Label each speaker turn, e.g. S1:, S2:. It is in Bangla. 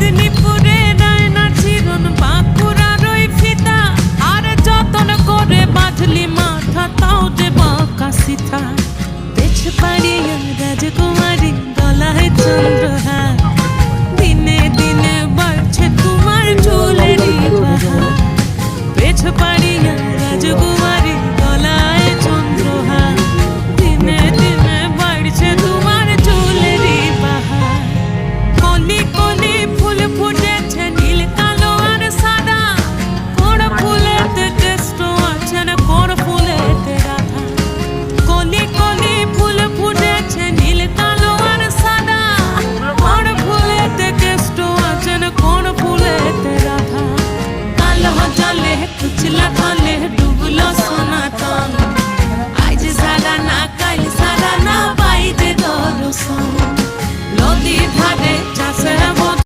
S1: মেদিনীপুরে রায়না চিরন বাঁকুড়ার ওই ফিতা, আর যতন করে বাঁধলি মাথা তাও যে বাঁকা সিথা। বেছ পাড়িয়া রাজকুমারী গলায় চন্দ্র